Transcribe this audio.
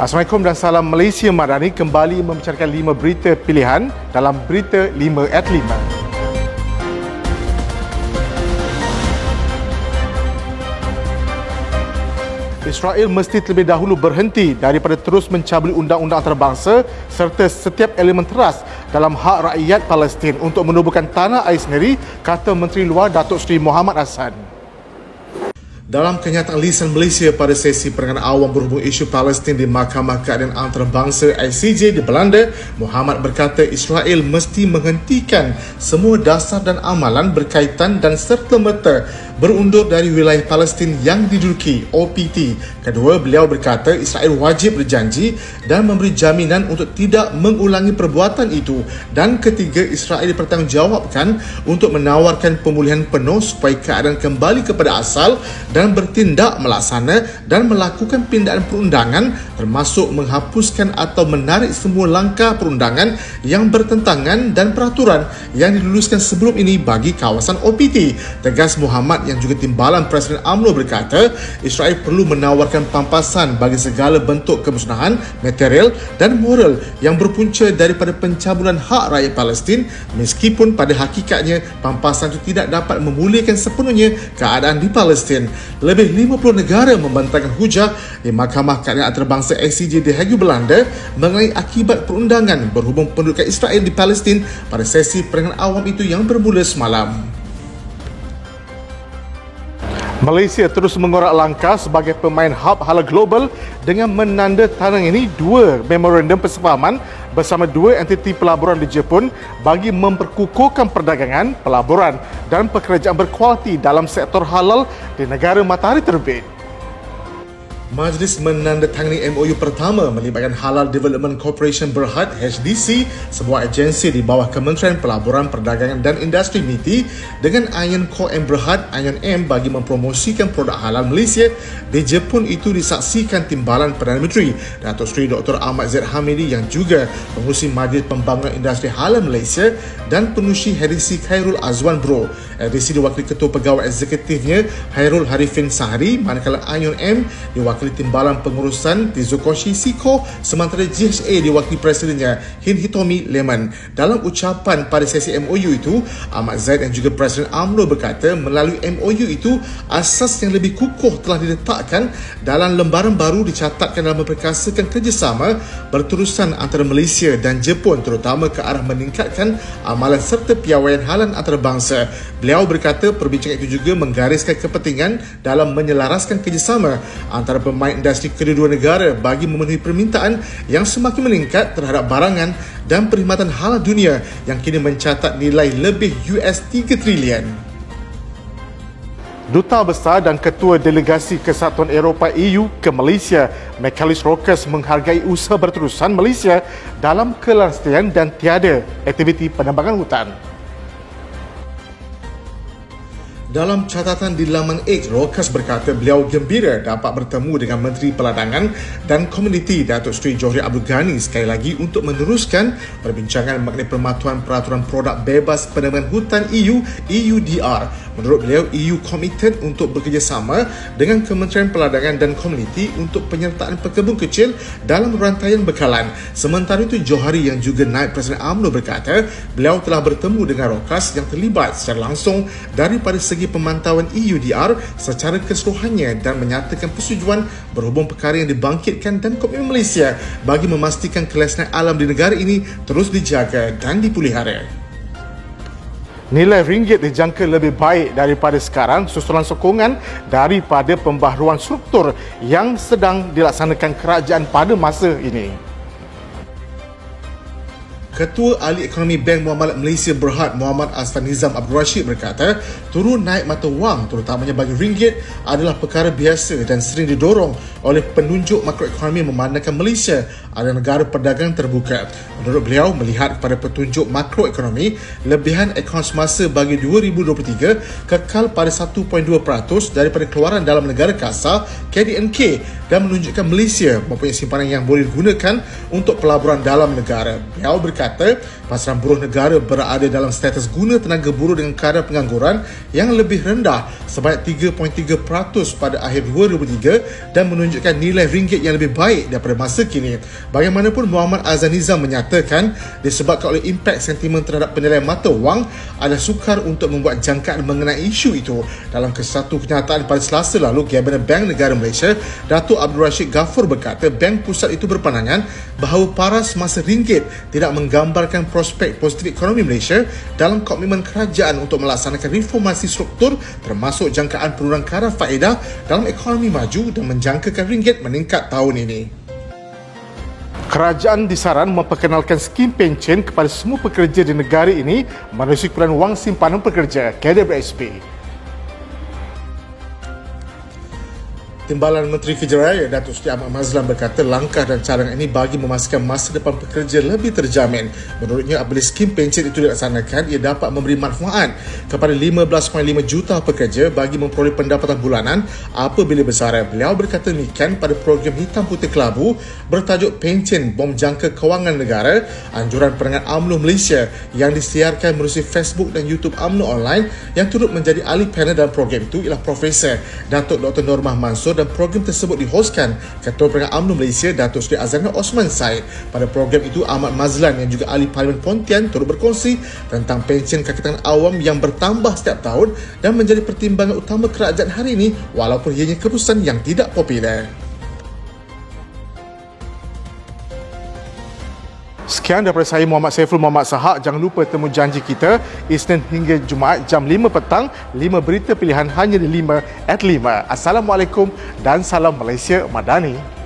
Assalamualaikum dan salam Malaysia Madani kembali membicarakan 5 berita pilihan dalam Berita 5 at 5. Israel mesti terlebih dahulu berhenti daripada terus mencabuli undang-undang antarabangsa serta setiap elemen teras dalam hak rakyat Palestin untuk menubuhkan tanah air sendiri, kata Menteri Luar Datuk Seri Muhammad Hassan. Dalam kenyataan lisan Malaysia pada sesi perangan awam berhubung isu Palestin di Mahkamah Keadilan Antarabangsa ICJ di Belanda, Muhammad berkata Israel mesti menghentikan semua dasar dan amalan berkaitan dan serta-merta berundur dari wilayah Palestin yang diduduki OPT. Kedua, beliau berkata Israel wajib berjanji dan memberi jaminan untuk tidak mengulangi perbuatan itu. Dan ketiga, Israel dipertanggungjawabkan untuk menawarkan pemulihan penuh supaya keadaan kembali kepada asal dan bertindak melaksana dan melakukan pindaan perundangan termasuk menghapuskan atau menarik semua langkah perundangan yang bertentangan dan peraturan yang diluluskan sebelum ini bagi kawasan OPT. Tegas Muhammad yang juga timbalan Presiden UMNO berkata Israel perlu menawarkan pampasan bagi segala bentuk kemusnahan material dan moral yang berpunca daripada pencabulan hak rakyat Palestin meskipun pada hakikatnya pampasan itu tidak dapat memulihkan sepenuhnya keadaan di Palestin. Lebih 50 negara membantahkan hujah di Mahkamah Keadilan Antarabangsa ICJ di Hague, Belanda mengenai akibat perundangan berhubung pendudukan Israel di Palestin pada sesi perangan awam itu yang bermula semalam. Malaysia terus mengorak langkah sebagai pemain hub halal global dengan menandatangani 2 memorandum persefahaman bersama 2 entiti pelaburan di Jepun bagi memperkukuhkan perdagangan, pelaburan dan pekerjaan berkualiti dalam sektor halal di negara matahari terbit. Majlis menandatangani MOU pertama melibatkan Halal Development Corporation Berhad HDC, sebuah agensi di bawah Kementerian Pelaburan, Perdagangan dan Industri MITI dengan Ion Co M Berhad Ion M bagi mempromosikan produk halal Malaysia. Di Jepun itu disaksikan timbalan Perdana Menteri Datuk Seri Dr. Ahmad Zaid Hamidi yang juga pengurusi Majlis Pembangunan Industri Halal Malaysia dan pengurusi HDC Khairul Azwan Bro. HDC diwakili Ketua Pegawai Eksekutifnya Hairul Harifin Sahari, manakala Ion M diwakili timbalan pengurusan Tizukoshi Siko, sementara GHA diwakili Presidennya Hin Hitomi Lemon. Dalam ucapan pada sesi MOU itu, Ahmad Zaid dan juga Presiden UMNO berkata melalui MOU itu asas yang lebih kukuh telah diletakkan dalam lembaran baru dicatatkan dalam memperkasakan kerjasama berterusan antara Malaysia dan Jepun terutama ke arah meningkatkan amalan serta piawaian halal antarabangsa. Beliau berkata perbincangan itu juga menggariskan kepentingan dalam menyelaraskan kerjasama antara pemain industri kedua-dua negara bagi memenuhi permintaan yang semakin meningkat terhadap barangan dan perkhidmatan halal dunia yang kini mencatat nilai lebih US3 trilion. Duta Besar dan Ketua Delegasi Kesatuan Eropah EU ke Malaysia, Michaelis Rokas, menghargai usaha berterusan Malaysia dalam kelestarian dan tiada aktiviti penambangan hutan. Dalam catatan di laman X, Rokas berkata beliau gembira dapat bertemu dengan Menteri Peladangan dan Komuniti Datuk Seri Johri Abdul Ghani sekali lagi untuk meneruskan perbincangan mengenai pematuhan peraturan produk bebas penambangan hutan EU, EUDR. Menurut beliau, EU komited untuk bekerjasama dengan Kementerian Peladangan dan Komuniti untuk penyertaan pekebun kecil dalam rantaian bekalan. Sementara itu, Johari yang juga naib Presiden UMNO berkata beliau telah bertemu dengan Rokas yang terlibat secara langsung daripada segi pemantauan EUDR secara keseluruhannya dan menyatakan persetujuan berhubung perkara yang dibangkitkan dan komitmen Malaysia bagi memastikan kelestarian alam di negara ini terus dijaga dan dipelihara. Nilai ringgit dijangka lebih baik daripada sekarang susulan sokongan daripada pembaharuan struktur yang sedang dilaksanakan kerajaan pada masa ini. Ketua Ahli Ekonomi Bank Muamalat Malaysia Berhad Muhammad Asfan Nizam Abdul Rashid berkata turun naik mata wang terutamanya bagi ringgit adalah perkara biasa dan sering didorong oleh penunjuk makroekonomi memandangkan Malaysia adalah negara perdagangan terbuka. Menurut beliau, melihat pada petunjuk makroekonomi, lebihan akaun semasa bagi 2023 kekal pada 1.2% daripada keluaran dalam negara kasar KDNK dan menunjukkan Malaysia mempunyai simpanan yang boleh digunakan untuk pelaburan dalam negara. Beliau berkata, pasaran buruh negara berada dalam status guna tenaga buruh dengan kadar pengangguran yang lebih rendah sebanyak 3.3% pada akhir 2003 dan menunjukkan nilai ringgit yang lebih baik daripada masa kini. Bagaimanapun, Muhammad Azhar Nizam menyatakan disebabkan oleh impak sentimen terhadap penilaian mata wang, ada sukar untuk membuat jangkaan mengenai isu itu. Dalam satu kenyataan pada Selasa lalu, Gabenor Bank Negara Malaysia, Datuk Abdul Rashid Ghafur berkata Bank Pusat itu berpandangan bahawa paras masa ringgit tidak menggambarkan prospek positif ekonomi Malaysia dalam komitmen kerajaan untuk melaksanakan reformasi struktur termasuk jangkaan penurunan kadar faedah dalam ekonomi maju dan menjangkakan ringgit meningkat tahun ini. Kerajaan disaran memperkenalkan skim pencen kepada semua pekerja di negara ini menerusi Keperluan Wang Simpanan Pekerja KWSP. Timbalan Menteri Kerja Raya Datuk Seri Ahmad Mazlan berkata langkah dan cadangan ini bagi memastikan masa depan pekerja lebih terjamin. Menurutnya, apabila skim pencen itu dilaksanakan, ia dapat memberi manfaat kepada 15.5 juta pekerja bagi memperoleh pendapatan bulanan apabila bersara. Beliau berkata demikian pada program Hitam Putih Kelabu bertajuk Pencen Bom Jangka Kewangan Negara, anjuran Perangan UMNO Malaysia yang disiarkan melalui Facebook dan YouTube UMNO Online. Yang turut menjadi ahli panel dalam program itu ialah Profesor Datuk Dr. Normah Mansur, dan program tersebut dihoskan Ketua Perangan UMNO Malaysia Datuk Seri Azhar Osman Said. Pada program itu, Ahmad Mazlan yang juga ahli Parlimen Pontian turut berkongsi tentang pension kaki tangan awam yang bertambah setiap tahun dan menjadi pertimbangan utama kerajaan hari ini walaupun ianya keputusan yang tidak popular. Sekian daripada saya, Muhammad Saiful Muhammad Sahak. Jangan lupa temu janji kita Isnin hingga Jumaat jam 5 petang. 5 berita pilihan hanya di 5 at 5. Assalamualaikum dan salam Malaysia Madani.